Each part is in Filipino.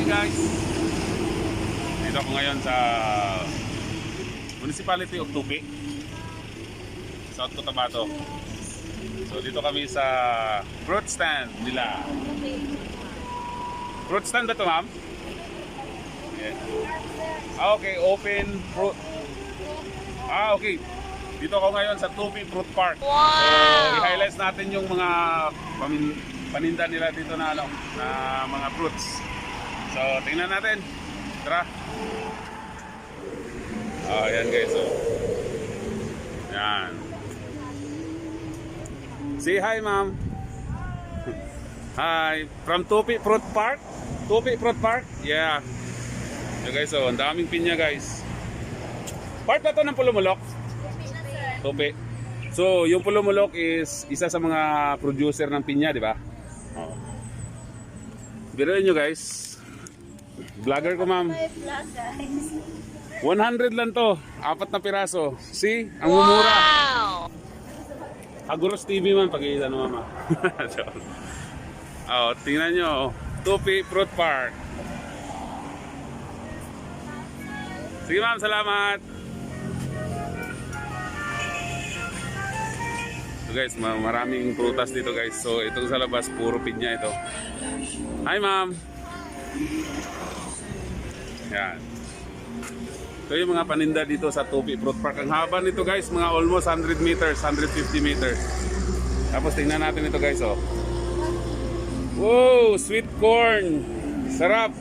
morning guys. Dito ako ngayon sa Municipality of Tupi, South Cotabato. So dito kami sa fruit stand nila. Fruit stand ba ito, ma'am? Yeah. Okay, open fruit. Okay. Dito ako ngayon sa Tupi Fruit Park. Wow! So i-highlights natin yung mga paninda nila dito na na mga fruits. So tingnan natin. Tara. Ayan guys. So yan. Say hi, ma'am. Hi, from Tupi Fruit Park. Tupi Fruit Park. Yeah. So guys, so ang daming pinya guys. Part na to ng Pulumulok. Tupi. So, yung Pulumulok is isa sa mga producer ng pinya, di ba? Oh. Biruin nyo guys. Vlogger ko, ma'am. 100 lang to. 4 na piraso. See? Ang mumura. Aguros TV man pag-iisa no, mama. Tingnan nyo. Tupi Fruit Park. Sige, ma'am. Salamat. So guys, maraming prutas dito guys. So itong sa labas, puro pinya ito. Hi, ma'am. Yan. Ito yung mga paninda dito sa Tupi Fruit Park. Ang haba nito guys, mga almost 100 meters, 150 meters. Tapos tingnan natin ito guys, oh. Wow, sweet corn. Sarap.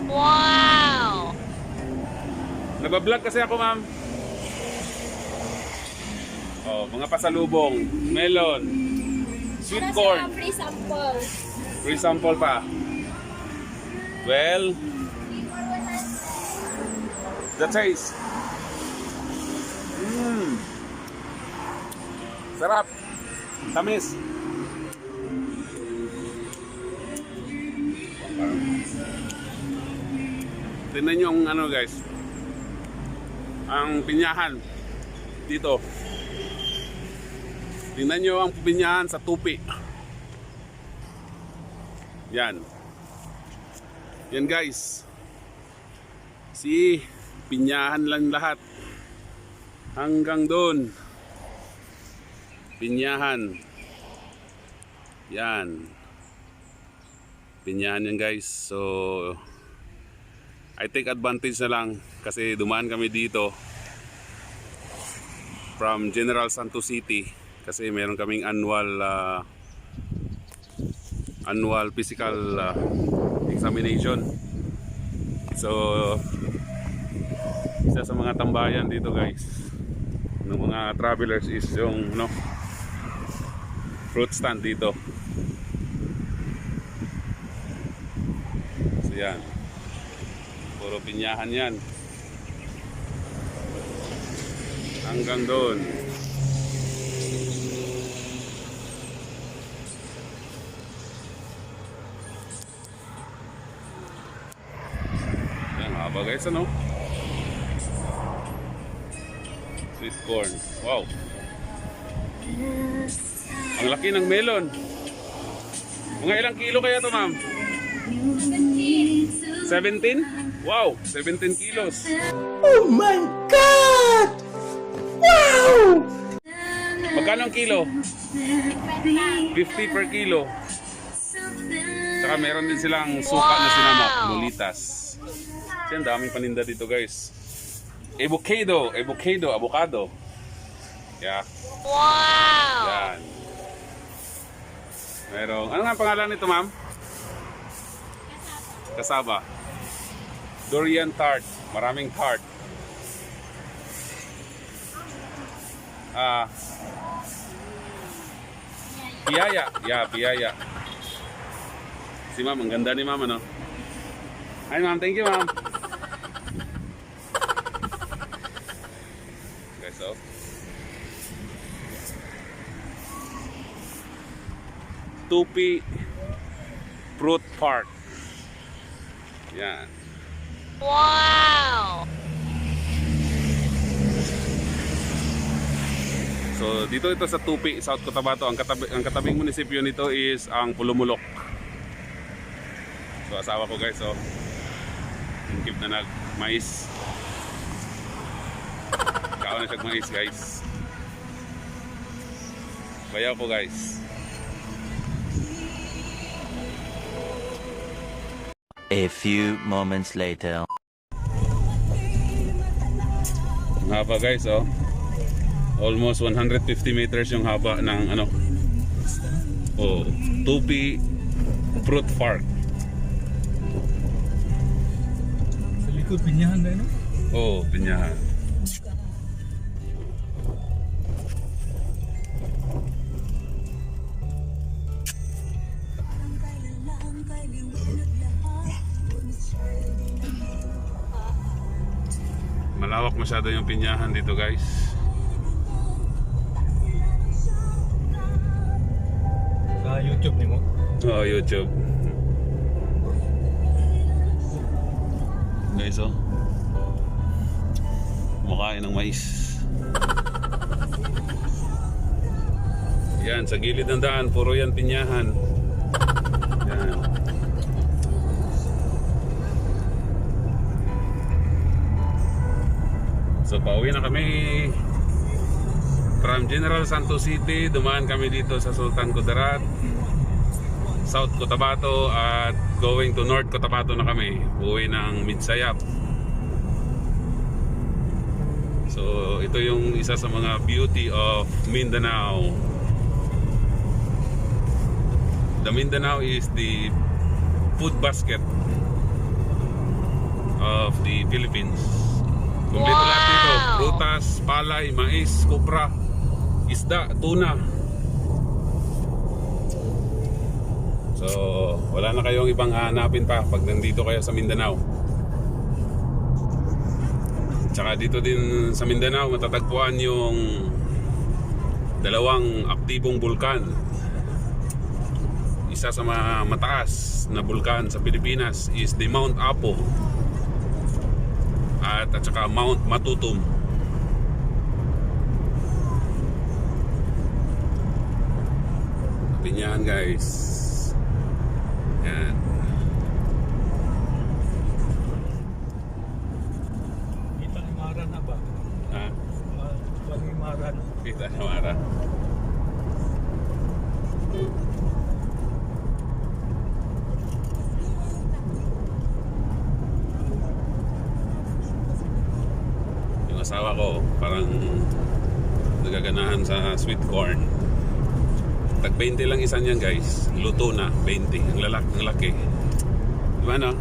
Wow. Nagbablog kasi ako, ma'am. Oh, mga pasalubong, melon, sweet corn. Free sample. Free sample pa. Well, the taste. Sarap. Tamis. Tingnan nyo ang ano guys. Ang pinyahan dito. Tingnan nyo ang pinyahan sa Tupi. Yan. Yan guys. Pinyahan lang lahat. Hanggang doon. Pinyahan. Yan. Pinyahan yan guys. So I take advantage na lang kasi dumaan kami dito from General Santos City kasi meron kaming annual physical examination. So isa sa mga tambayan dito guys ng mga travelers is yung fruit stand dito. So yan, puro pinyahan yan hanggang doon. Yan, haba guys, ano? Sweet corn. Wow. Ang laki ng melon. Mga ilang kilo kaya to, ma'am? 17? Wow, 17 kilos. Oh my God! Wow! Magkano ang kilo? 50 per kilo. Saka meron din silang suka na sinamak, lulitas. Yan, daming paninda dito guys. Avocado. Yeah. Wow! Yan. Meron, ano nga ang pangalan nito, ma'am? Kasaba. Durian tart. Maraming tart. Piyaya. Yeah, piyaya. Si ma'am, ang ganda ni ma'am, ano? Hi, ma'am. Thank you, ma'am. Okay, so. Tupi Fruit Park. Yan. Wow! So dito ito sa Tupi, South Cotabato. Ang katabing munisipyo nito is ang Pulumulok. So asawa ko guys, so Tingkip na nag-mais. Kaon na siya mais guys. Bayaw ko guys. A few moments later. Ang haba guys, oh. Almost 150 meters yung haba ng ano. Oh, Tupi Fruit Park. Sa likod, pinyahan na, no? Oh, pinyahan. Malawak masyado yung pinyahan dito guys. Sa YouTube ni mo. Oh, YouTube. Guys, oh. Makain ng mais. Yan, sa gilid ng daan, puro yan pinyahan. Yan. So, pauwi na kami from General Santos City. Dumaan kami dito sa Sultan Kudarat, South Cotabato, at going to North Cotabato na kami. Uwi ng Midsayap. So, ito yung isa sa mga beauty of Mindanao. The Mindanao is the food basket of the Philippines. Kompleto lahat dito. Prutas, palay, mais, kopra, isda, tuna. So, wala na kayong ibang hanapin pa pag nandito kayo sa Mindanao. Tsaka dito din sa Mindanao matatagpuan yung dalawang aktibong bulkan. Isa sa mataas na bulkan sa Pilipinas is the Mount Apo at saka Mount Matutum. Pinyahan guys. Yan. Kita ni Mara na ba? Ha? Ni Mara. Kita na Mara. Yung asawa ko parang nagaganahan sa sweet corn. Tag 20 lang isa niyan guys. Luto na 20. Ang laki. Diba no?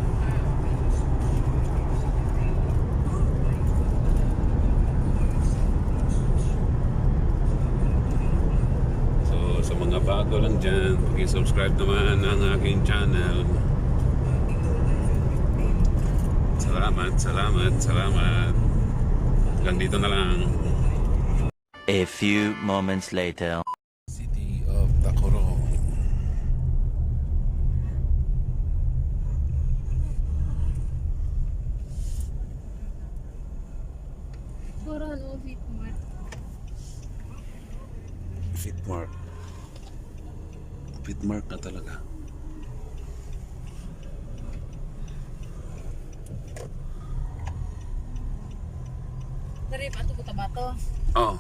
So sa mga bago lang dyan, pag-subscribe naman ang aking channel. Salamat. Hanggang dito na lang. A few moments later. City of Tacorong. Puro ano, Fitmart. Fitmark na talaga. Dari pa ito Cotabato. Oh.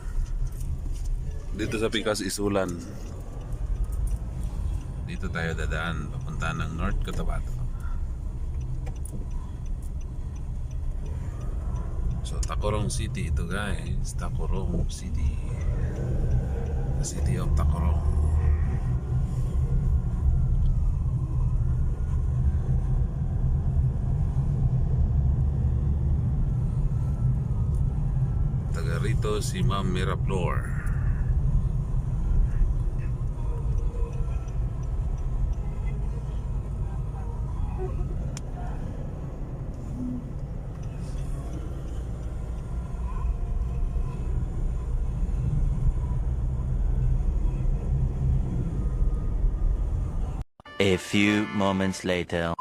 Dito sa Pikas Isulan. Dito tayo dadaan papunta ng North Cotabato. So Tacorong City ito guys. Tacorong City. The city of Tacorong. Taga rito si Ma'am Miraflor. A few moments later.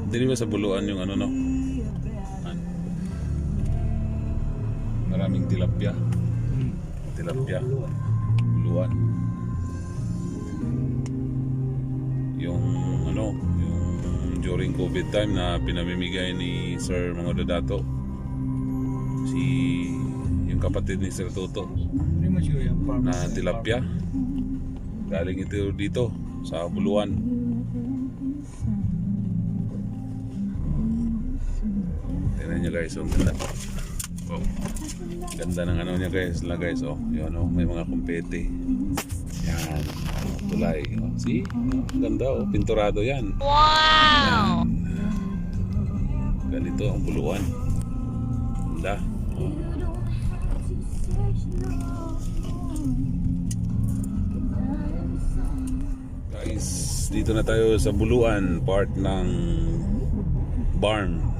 Hindi ba sa buluan yung ano no? Maraming tilapia. Buluan. Yung ano, yung Yung during COVID time na pinamimigay ni Sir Mga Dadato. Yung kapatid ni Sir Toto Hindi mo sure yung farm. na tilapia. Galing ito dito sa Buluan. Tingnan nyo guys, ang ganda. Oh. Ganda ng ano niya guys, oh. Yun oh, may mga kumpete. Yan, tulay. Oh, see? Ang ganda oh, pinturado yan. Wow! Ganito ang Buluan. Ganda. Oh. Guys, dito na tayo sa Buluan, part ng barn.